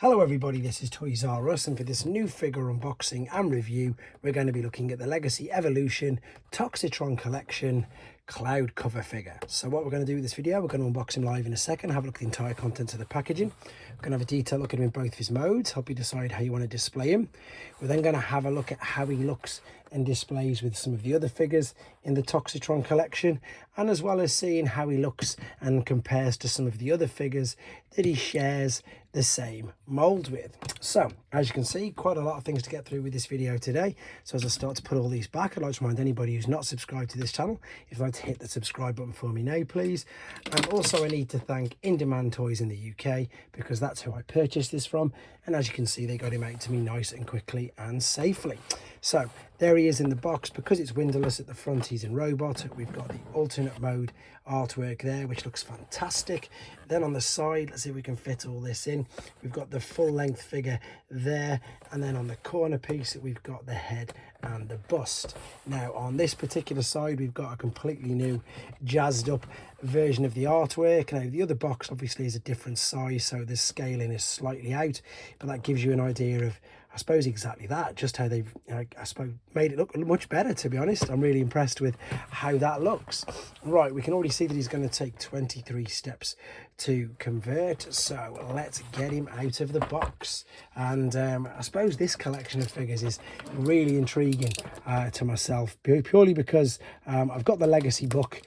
Hello everybody, this is Toys R Us, and for this new figure unboxing and review we're going to be looking at the Legacy Evolution Toxitron Collection Cloudcover figure. So what we're going to do with this video, we're going to unbox him live in a second, have a look at the entire contents of the packaging. We're going to have a detailed look at him in both of his modes, help you decide how you want to display him. We're then going to have a look at how he looks and displays with some of the other figures in the Toxitron collection, and as well as seeing how he looks and compares to some of the other figures that he shares the same mold with. So as you can see, quite a lot of things to get through with this video today. So as I start to put all these back, I'd like to remind anybody who's not subscribed to this channel, if you'd like to hit the subscribe button for me now please. And also I need to thank In Demand Toys in the UK, because that's who I purchased this from, and as you can see they got him out to me nice and quickly and safely. So there he is in the box. Because it's windowless at the front, he's in robot. We've got the alternate mode artwork there, which looks fantastic. Then on the side, let's see if we can fit all this in, we've got the full length figure there, and then on the corner piece we've got the head and the bust. Now on this particular side we've got a completely new jazzed up version of the artwork. Now the other box obviously is a different size, so the scaling is slightly out, but that gives you an idea of, I suppose, exactly that, just how they've, I suppose, made it look much better, to be honest. I'm really impressed with how that looks. Right, we can already see that he's going to take 23 steps to convert, so let's get him out of the box. And I suppose this collection of figures is really intriguing to myself, purely because I've got the Legacy book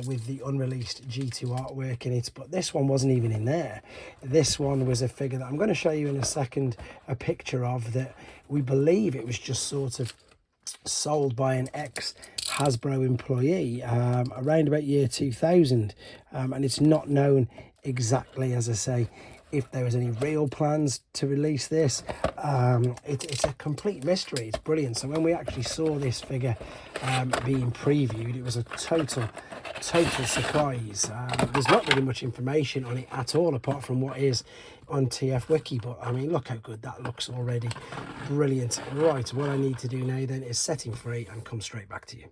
with the unreleased G2 artwork in it, but this one wasn't even in there. This one was a figure that I'm going to show you in a second a picture of, that we believe it was just sort of sold by an ex-Hasbro employee around about year 2000, and it's not known exactly, as I say, if there was any real plans to release this. It's a complete mystery. It's brilliant. So when we actually saw this figure being previewed, it was a total surprise. There's not really much information on it at all, apart from what is on TF Wiki, but I mean, look how good that looks already. Brilliant. Right, what I need to do now then is set him free and come straight back to you.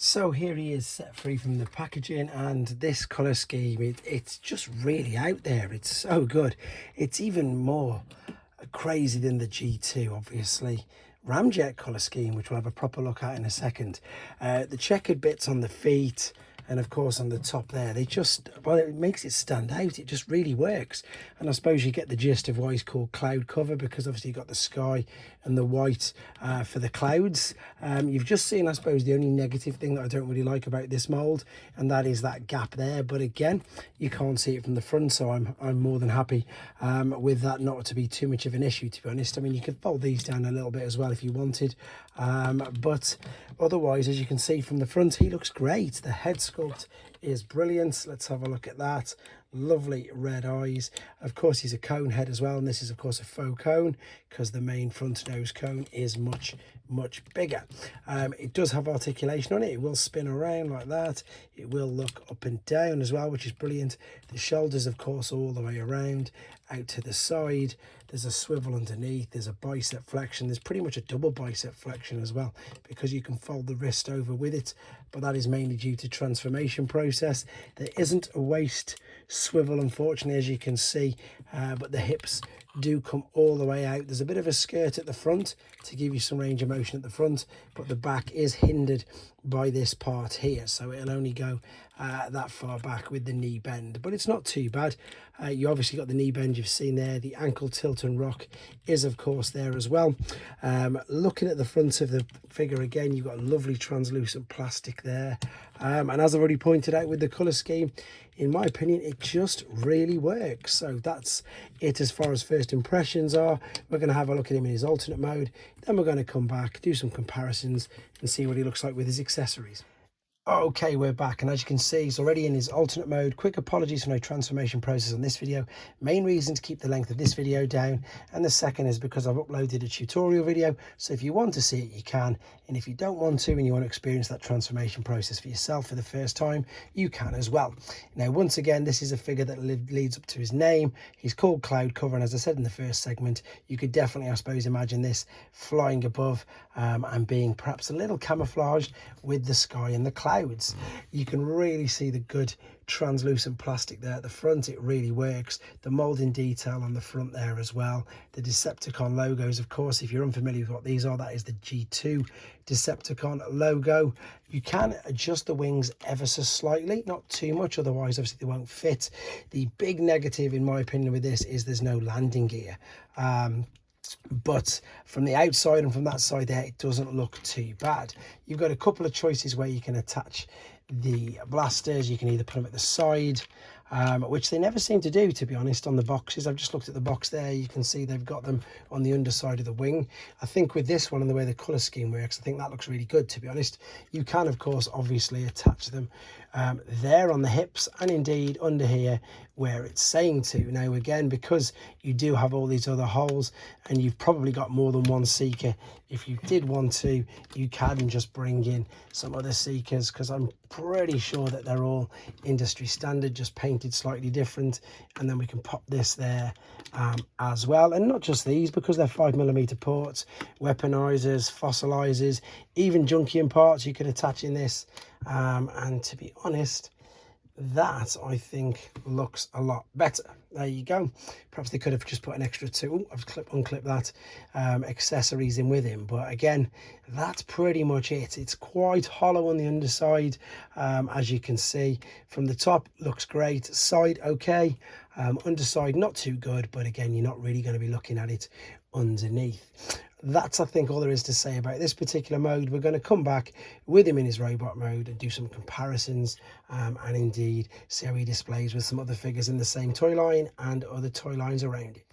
So here he is set free from the packaging, and this colour scheme, it's just really out there. It's so good. It's even more crazy than the G2, obviously. Ramjet colour scheme, which we'll have a proper look at in a second. The checkered bits on the feet, and of course on the top there, they just, well, it makes it stand out. It just really works. And I suppose you get the gist of why it's called Cloudcover, because obviously you've got the sky and the white for the clouds. You've just seen, I suppose, the only negative thing that I don't really like about this mold, and that is that gap there. But again, you can't see it from the front, so I'm more than happy with that not to be too much of an issue, to be honest. I mean, you could fold these down a little bit as well if you wanted, but otherwise, as you can see from the front, he looks great. The head sculpt is brilliant. Let's have a look at that. Lovely red eyes. Of course, he's a cone head as well, and this is of course a faux cone, because the main front nose cone is much bigger. It does have articulation on it. It will spin around like that. It will look up and down as well, which is brilliant. The shoulders, of course, all the way around out to the side. There's a swivel underneath. There's a bicep flexion. There's pretty much a double bicep flexion as well, because you can fold the wrist over with it, but that is mainly due to transformation process. There isn't a waist swivel, unfortunately, as you can see, but the hips do come all the way out. There's a bit of a skirt at the front to give you some range of motion at the front, but the back is hindered by this part here, so it'll only go that far back with the knee bend, but it's not too bad. You obviously got the knee bend you've seen there. The ankle tilt and rock is of course there as well. Looking at the front of the figure again, you've got lovely translucent plastic there, and as I've already pointed out with the colour scheme, in my opinion, it just really works. So that's it as far as first impressions are. We're going to have a look at him in his alternate mode, then we're going to come back, do some comparisons and see what he looks like with his accessories. Okay, we're back, and as you can see, he's already in his alternate mode. Quick apologies for no transformation process on this video. Main reason to keep the length of this video down, and the second is because I've uploaded a tutorial video, so if you want to see it you can, and if you don't want to and you want to experience that transformation process for yourself for the first time, you can as well. Now once again, this is a figure that leads up to his name. He's called Cloudcover, and as I said in the first segment, you could definitely, I suppose, imagine this flying above and being perhaps a little camouflaged with the sky and the clouds. clouds. You can really see the good translucent plastic there at the front. It really works. The molding detail on the front there as well. The Decepticon logos, of course, if you're unfamiliar with what these are, that is the G2 Decepticon logo. You can adjust the wings ever so slightly, not too much, otherwise obviously they won't fit. The big negative in my opinion with this is there's no landing gear. But from the outside and from that side there, it doesn't look too bad. You've got a couple of choices where you can attach the blasters. You can either put them at the side, which they never seem to do, to be honest, on the boxes. I've just looked at the box there. You can see they've got them on the underside of the wing. I think with this one and the way the colour scheme works, I think that looks really good, to be honest. You can, of course, obviously attach them there on the hips and indeed under here where it's saying to. Now, again, because you do have all these other holes and you've probably got more than one seeker, if you did want to, you can just bring in some other seekers, because I'm pretty sure that they're all industry standard, just painted slightly different. And then we can pop this there as well. And not just these, because they're 5mm ports, weaponizers, fossilizers, even Junkium parts you can attach in this. And to be honest, that I think looks a lot better. There you go. Perhaps they could have just put an extra two. I've unclipped that accessories in with him, but again, that's pretty much it. It's quite hollow on the underside, as you can see. From the top, looks great. Side, okay. Underside, not too good, but again, you're not really going to be looking at it underneath. That's, I think, all there is to say about this particular mode. We're going to come back with him in his robot mode and do some comparisons and indeed see how he displays with some other figures in the same toy line and other toy lines around it.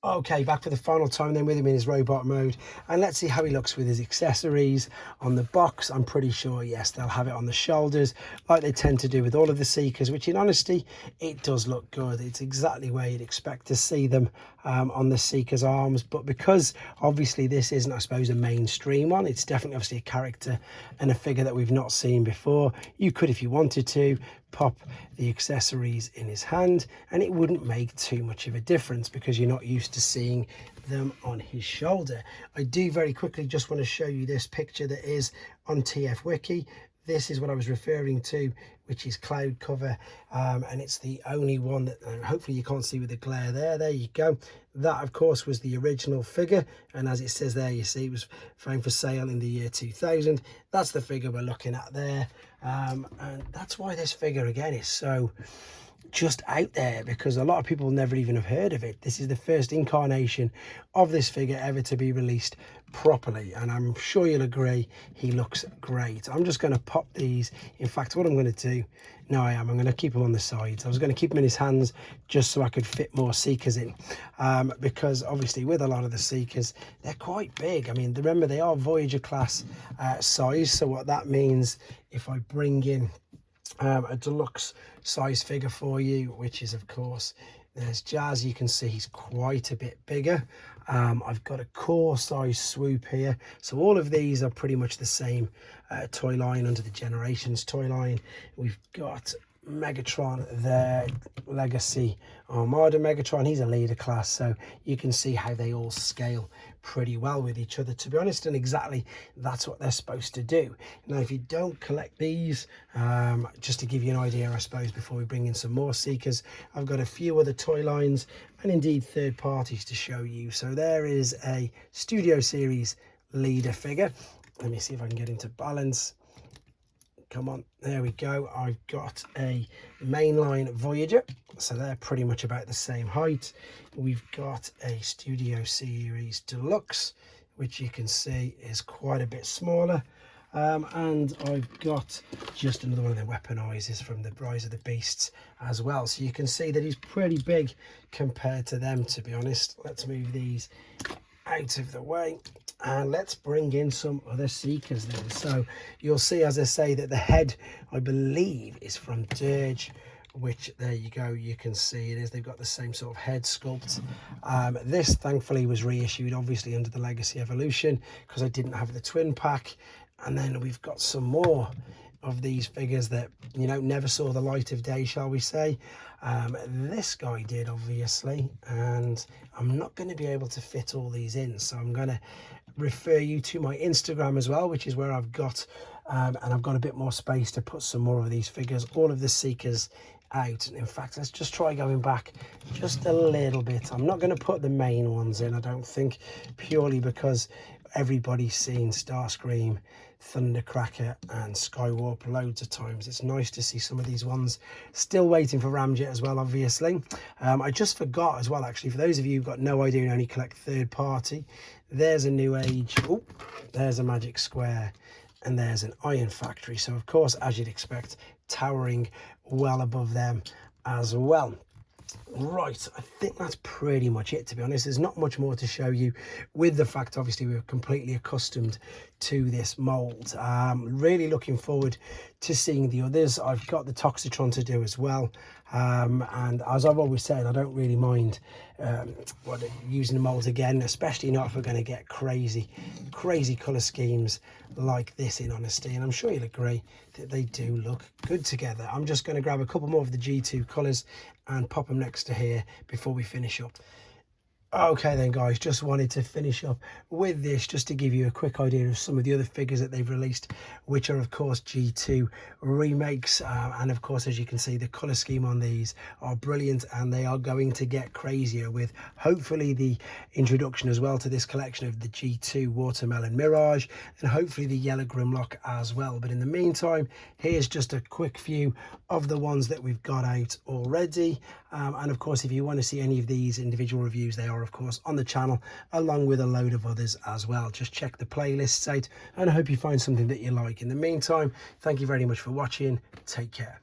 Okay, back for the final time then with him in his robot mode, and let's see how he looks with his accessories on the box. I'm pretty sure, yes, they'll have it on the shoulders like they tend to do with all of the Seekers, which in honesty, it does look good. It's exactly where you'd expect to see them on the Seeker's arms, but because obviously this isn't, I suppose, a mainstream one, it's definitely obviously a character and a figure that we've not seen before. You could, if you wanted to, pop the accessories in his hand and it wouldn't make too much of a difference because you're not used to seeing them on his shoulder. I do very quickly just want to show you this picture that is on TF Wiki. This is what I was referring to, which is Cloudcover, and it's the only one that hopefully you can't see with the glare there. There you go. That, of course, was the original figure, and as it says there, you see it was found for sale in the year 2000. That's the figure we're looking at there, and that's why this figure again is so just out there, because a lot of people never even have heard of it. This is the first incarnation of this figure ever to be released properly, and I'm sure you'll agree he looks great. I'm just going to pop these. In fact, what I'm going to do, I'm going to keep him on the sides. I was going to keep him in his hands just so I could fit more Seekers in, because obviously with a lot of the Seekers, they're quite big. I mean, remember, they are Voyager class size, so what that means, if I bring in a deluxe size figure for you, which is, of course, there's Jazz. You can see he's quite a bit bigger. I've got a core size Swoop here, so all of these are pretty much the same toy line under the Generations toy line. We've got Megatron there, Legacy Armada Megatron. He's a leader class, so you can see how they all scale pretty well with each other, to be honest, and exactly that's what they're supposed to do. Now, if you don't collect these, just to give you an idea, I suppose, before we bring in some more Seekers, I've got a few other toy lines and indeed third parties to show you. So there is a Studio Series leader figure. Let me see if I can get into balance. Come on, there we go. I've got a mainline Voyager, so they're pretty much about the same height. We've got a Studio Series Deluxe, which you can see is quite a bit smaller. And I've got just another one of the weaponizers from the Rise of the Beasts as well. So you can see that he's pretty big compared to them, to be honest. Let's move these out of the way. And let's bring in some other Seekers then. So you'll see, as I say, that the head, I believe, is from Dirge, which, there you go, you can see it is. They've got the same sort of head sculpt. This, thankfully, was reissued, obviously, under the Legacy Evolution, because I didn't have the twin pack. And then we've got some more of these figures that, you know, never saw the light of day, shall we say. This guy did, obviously, and I'm not going to be able to fit all these in, so I'm going to refer you to my Instagram as well, which is where I've got and I've got a bit more space to put some more of these figures, all of the Seekers out. In fact, let's just try going back just a little bit. I'm not going to put the main ones in, I don't think, purely because everybody's seen Starscream, Thundercracker and Skywarp loads of times. It's nice to see some of these ones. Still waiting for Ramjet as well, obviously. I just forgot as well, actually, for those of you who've got no idea and only collect third party, there's a New Age, oh, there's a Magic Square, and there's an Iron Factory. So of course, as you'd expect, towering well above them as well. Right, I think that's pretty much it, to be honest. There's not much more to show you, with the fact obviously we're completely accustomed to this mold. Really looking forward to seeing the others. I've got the Toxitron to do as well, and as I've always said, I don't really mind using the molds again, especially not if we're going to get crazy color schemes like this, in honesty. And I'm sure you'll agree that they do look good together. I'm just going to grab a couple more of the G2 colors and pop them next to here before we finish up. Okay then, guys, just wanted to finish up with this just to give you a quick idea of some of the other figures that they've released, which are of course G2 remakes, and of course, as you can see, the color scheme on these are brilliant, and they are going to get crazier with hopefully the introduction as well to this collection of the G2 Watermelon Mirage, and hopefully the Yellow Grimlock as well. But in the meantime, here's just a quick view of the ones that we've got out already, and of course, if you want to see any of these individual reviews, they are of course on the channel, along with a load of others as well. Just check the playlists out, and I hope you find something that you like. In the meantime, thank you very much for watching. Take care.